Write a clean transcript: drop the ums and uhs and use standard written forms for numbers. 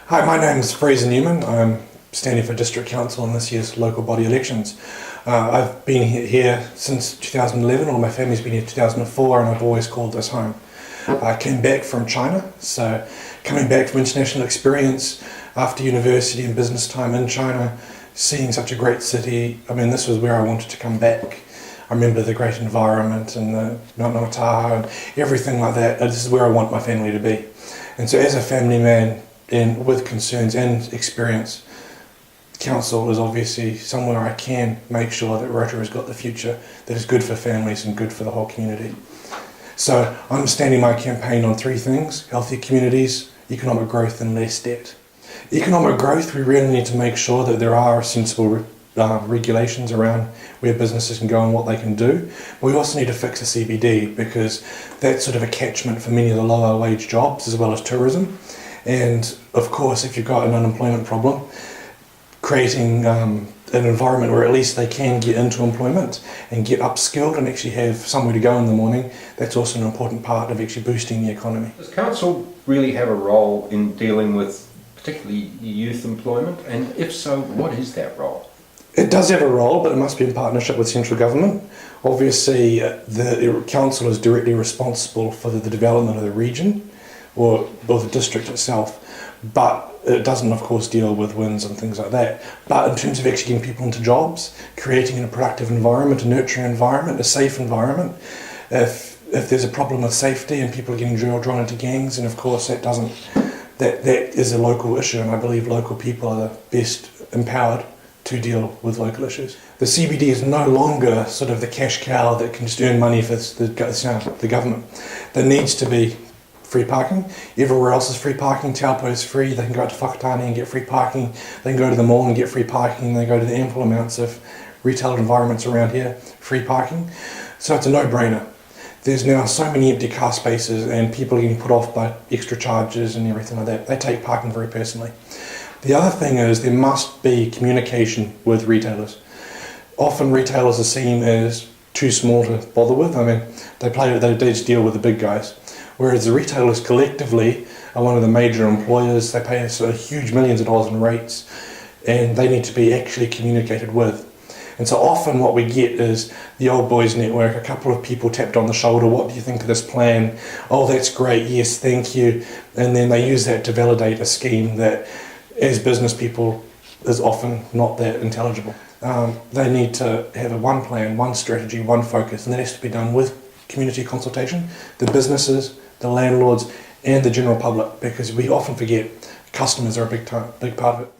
Hi, my name is Fraser Newman. I'm standing for District Council in this year's local body elections. I've been here since 2011, or my family's been here 2004, and I've always called this home. I came back from China, so coming back from international experience after university and business time in China, seeing such a great city, I mean, this was where I wanted to come back. I remember the great environment and the Mount Tahoe and everything like that. This is where I want my family to be. And so as a family man, and with concerns and experience, council is obviously somewhere I can make sure that Rotorua's got the future that is good for families and good for the whole community. So I'm standing my campaign on three things: healthy communities, economic growth and less debt. Economic growth, we really need to make sure that there are sensible regulations around where businesses can go and what they can do. But we also need to fix the CBD, because that's sort of a catchment for many of the lower wage jobs as well as tourism. And of course, if you've got an unemployment problem, creating an environment where at least they can get into employment and get upskilled and actually have somewhere to go in the morning, that's also an important part of actually boosting the economy. Does council really have a role in dealing with particularly youth employment, and if so, what is that role? It does have a role, but it must be in partnership with central government. Obviously, the council is directly responsible for the development of the region or the district itself, but it doesn't, of course, deal with wins and things like that. But in terms of actually getting people into jobs, creating a productive environment, a nurturing environment, a safe environment, if there's a problem with safety and people are getting drawn into gangs, and of course that is a local issue, and I believe local people are the best empowered to deal with local issues. The CBD is no longer sort of the cash cow that can just earn money for the government. There needs to be free parking. Everywhere else is free parking. Taupo is free. They can go out to Whakatane and get free parking. They can go to the mall and get free parking. They go to the ample amounts of retail environments around here, free parking. So it's a no-brainer. There's now so many empty car spaces and people are getting put off by extra charges and everything like that. They take parking very personally. The other thing is there must be communication with retailers. Often retailers are seen as too small to bother with. I mean, they just deal with the big guys. Whereas the retailers collectively are one of the major employers. They pay us huge millions of dollars in rates, and they need to be actually communicated with. And so often what we get is the old boys network, a couple of people tapped on the shoulder: what do you think of this plan? Oh, that's great, yes, thank you. And then they use that to validate a scheme that, as business people, is often not that intelligible. They need to have one plan, one strategy, one focus, and that has to be done with community consultation, the businesses, the landlords, and the general public, because we often forget customers are a big part of it.